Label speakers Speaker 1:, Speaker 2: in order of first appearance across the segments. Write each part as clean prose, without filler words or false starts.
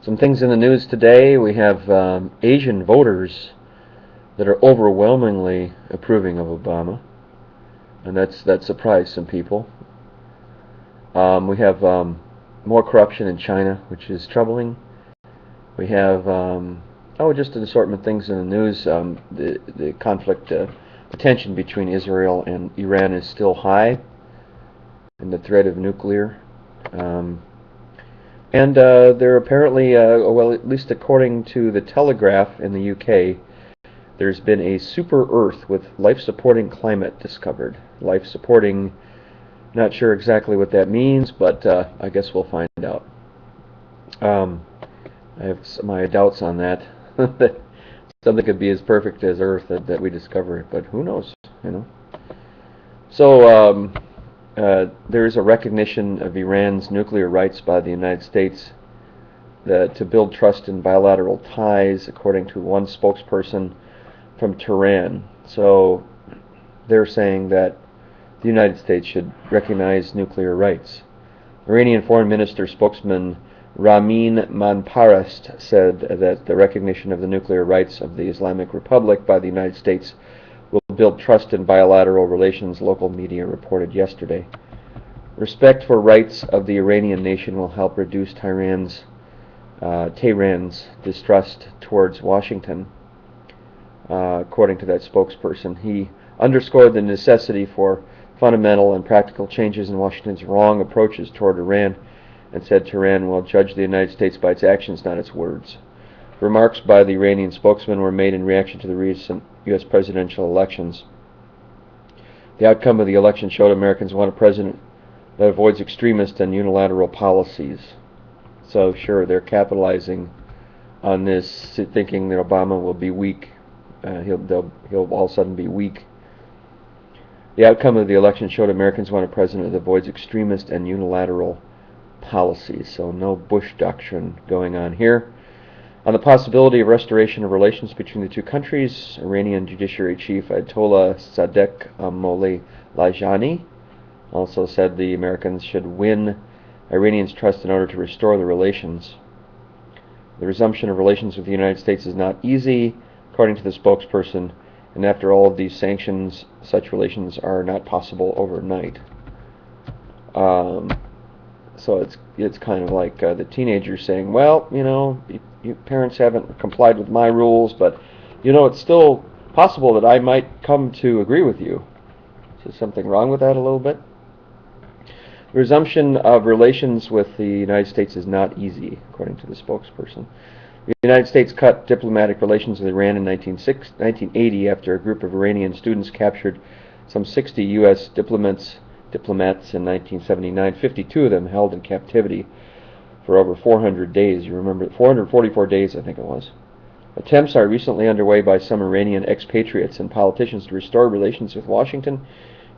Speaker 1: Some things in the news today. We have Asian voters that are overwhelmingly approving of Obama, and that surprised some people. We have more corruption in China, which is troubling. We have just an assortment of things in the news. The conflict, the tension between Israel and Iran is still high, and the threat of nuclear. And there apparently, well, at least according to the Telegraph in the UK, there's been a SuperEarth with life-supporting climate discovered. Life-supporting, not sure exactly what that means, but I guess we'll find out. I have my doubts on that. That something could be as perfect as Earth that we discover it, but who knows, you know. So there is a recognition of Iran's nuclear rights by the United States to build trust in bilateral ties, according to one spokesperson from Tehran. So they're saying that the United States should recognize nuclear rights. Iranian Foreign Minister spokesman Ramin Manparast said that the recognition of the nuclear rights of the Islamic Republic by the United States will build trust in bilateral relations, local media reported yesterday. Respect for rights of the Iranian nation will help reduce Tehran's distrust towards Washington, according to that spokesperson. He underscored the necessity for fundamental and practical changes in Washington's wrong approaches toward Iran, and said Tehran will judge the United States by its actions, not its words. Remarks by the Iranian spokesman were made in reaction to the recent U.S. presidential elections. The outcome of the election showed Americans want a president that avoids extremist and unilateral policies. So sure, they're capitalizing on this, thinking that Obama will be weak. He'll all of a sudden be weak. The outcome of the election showed Americans want a president that avoids extremist and unilateral policies. So no Bush doctrine going on here. On the possibility of restoration of relations between the two countries, Iranian Judiciary Chief Ayatollah Sadek Molay-Lajani also said the Americans should win Iranians' trust in order to restore the relations. The resumption of relations with the United States is not easy, according to the spokesperson, and after all of these sanctions, such relations are not possible overnight. So it's kind of like the teenagers saying, well, you know, you parents haven't complied with my rules, but, you know, it's still possible that I might come to agree with you. Is there something wrong with that a little bit? The resumption of relations with the United States is not easy, according to the spokesperson. The United States cut diplomatic relations with Iran in 1980 after a group of Iranian students captured some 60 U.S. diplomats in 1979, 52 of them held in captivity for over 400 days. You remember, 444 days, I think it was. Attempts are recently underway by some Iranian expatriates and politicians to restore relations with Washington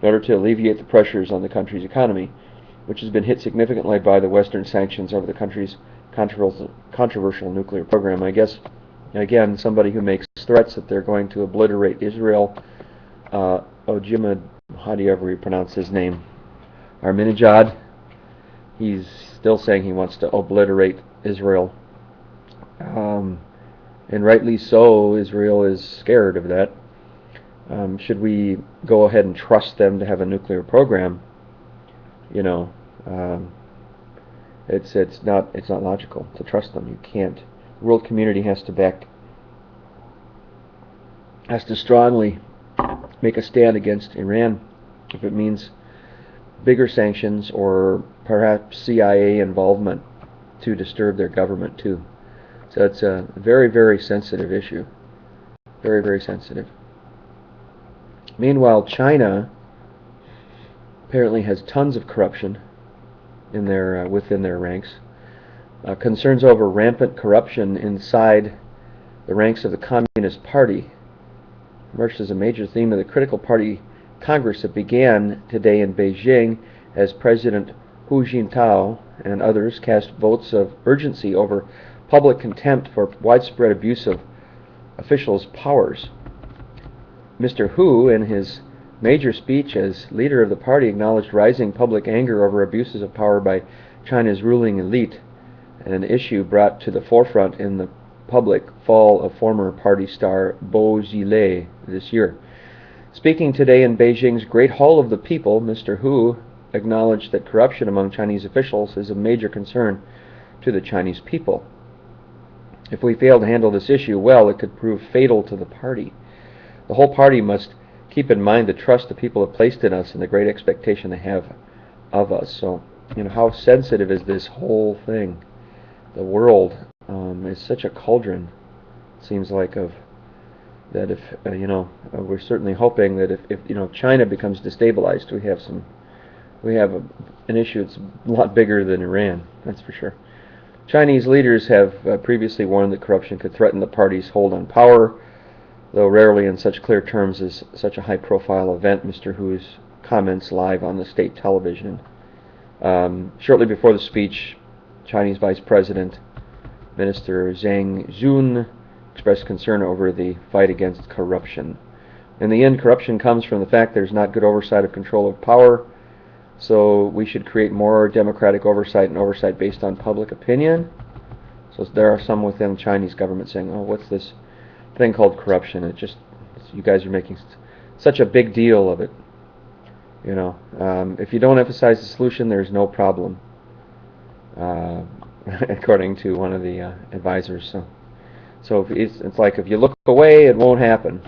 Speaker 1: in order to alleviate the pressures on the country's economy, which has been hit significantly by the Western sanctions over the country's controversial nuclear program. I guess, again, somebody who makes threats that they're going to obliterate Israel, Ojima, how do you ever pronounce his name? Ahmadinejad. He's still saying he wants to obliterate Israel. And rightly so, Israel is scared of that. Should we go ahead and trust them to have a nuclear program? You know, it's not logical to trust them. You can't. The world community has to strongly make a stand against Iran if it means bigger sanctions or perhaps CIA involvement to disturb their government too. So it's a very, very sensitive issue. Very, very sensitive. Meanwhile, China apparently has tons of corruption in within their ranks. Concerns over rampant corruption inside the ranks of the Communist Party emerged as a major theme of the critical party Congress that began today in Beijing as President Hu Jintao and others cast votes of urgency over public contempt for widespread abuse of officials' powers. Mr. Hu, in his major speech as leader of the party, acknowledged rising public anger over abuses of power by China's ruling elite an issue brought to the forefront in the public fall of former party star Bo Xilai this year. Speaking today in Beijing's Great Hall of the People, Mr. Hu acknowledged that corruption among Chinese officials is a major concern to the Chinese people. If we fail to handle this issue well, it could prove fatal to the party. The whole party must keep in mind the trust the people have placed in us and the great expectation they have of us. So, how sensitive is this whole thing? The world is such a cauldron, seems like, of that if, we're certainly hoping that if China becomes destabilized, we have an issue that's a lot bigger than Iran, that's for sure. Chinese leaders have previously warned that corruption could threaten the party's hold on power, though rarely in such clear terms as such a high-profile event. Mr. Hu's comments live on the state television. Shortly before the speech, Chinese Vice President Minister Zhang Jun expressed concern over the fight against corruption. In the end, corruption comes from the fact there's not good oversight of control of power, so we should create more democratic oversight and oversight based on public opinion. So there are some within the Chinese government saying, oh, what's this thing called corruption? You guys are making such a big deal of it. If you don't emphasize the solution, there's no problem, according to one of the advisors. So it's like if you look away, it won't happen.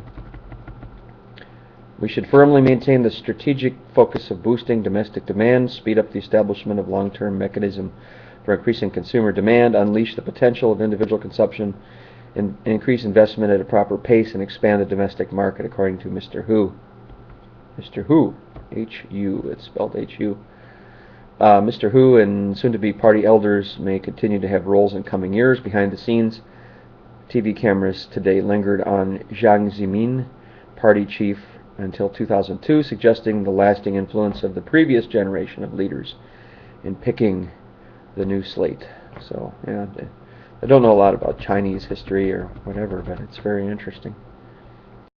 Speaker 1: We should firmly maintain the strategic focus of boosting domestic demand, speed up the establishment of long-term mechanism for increasing consumer demand, unleash the potential of individual consumption, and increase investment at a proper pace, and expand the domestic market, according to Mr. Hu. Mr. Hu, H-U, it's spelled H-U. Mr. Hu and soon-to-be party elders may continue to have roles in coming years. Behind the scenes, TV cameras today lingered on Jiang Zemin, party chief until 2002, suggesting the lasting influence of the previous generation of leaders in picking the new slate. So, yeah, I don't know a lot about Chinese history or whatever, but it's very interesting.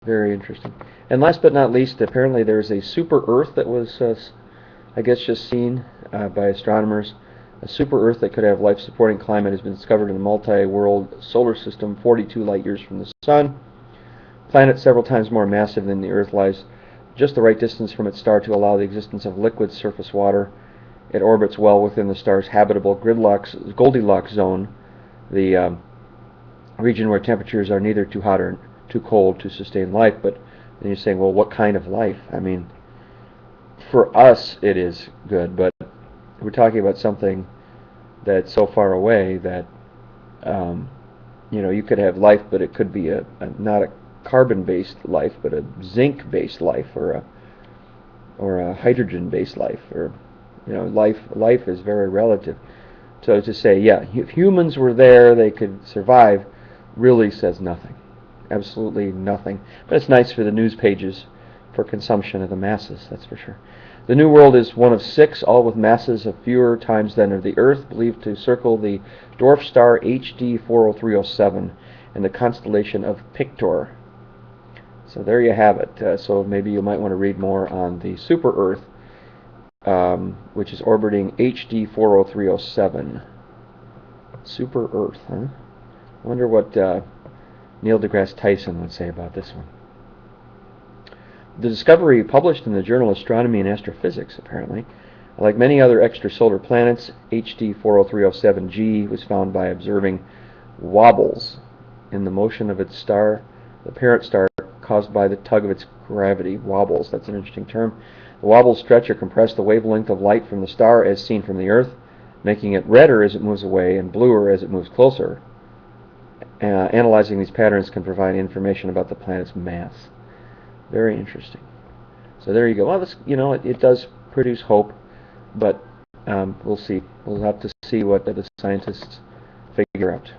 Speaker 1: Very interesting. And last but not least, apparently there's a SuperEarth that was, I guess, just seen by astronomers. A SuperEarth that could have life-supporting climate has been discovered in the multi-world solar system 42 light-years from the Sun. The planet, several times more massive than the Earth, lies just the right distance from its star to allow the existence of liquid surface water. It orbits well within the star's habitable Goldilocks zone, the region where temperatures are neither too hot or too cold to sustain life. But then you're saying, well, what kind of life? I mean, for us it is good, but we're talking about something that's so far away that you could have life, but it could be not a carbon-based life, but a zinc-based life, or a hydrogen-based life, or life is very relative. So to say, yeah, if humans were there, they could survive, really says nothing. Absolutely nothing. But it's nice for the news pages for consumption of the masses, that's for sure. The New World is one of 6, all with masses of fewer times than of the Earth, believed to circle the dwarf star HD 40307 in the constellation of Pictor. So there you have it. So maybe you might want to read more on the SuperEarth, which is orbiting HD 40307. SuperEarth, huh? I wonder what Neil deGrasse Tyson would say about this one. The discovery, published in the journal Astronomy and Astrophysics, apparently, like many other extrasolar planets, HD 40307G was found by observing wobbles in the motion of its star, the parent star, caused by the tug of its gravity. Wobbles, that's an interesting term. The wobbles stretch or compress the wavelength of light from the star as seen from the Earth, making it redder as it moves away and bluer as it moves closer. Analyzing these patterns can provide information about the planet's mass. Very interesting. So there you go. Well, this, it does produce hope, but we'll see. We'll have to see what the scientists figure out.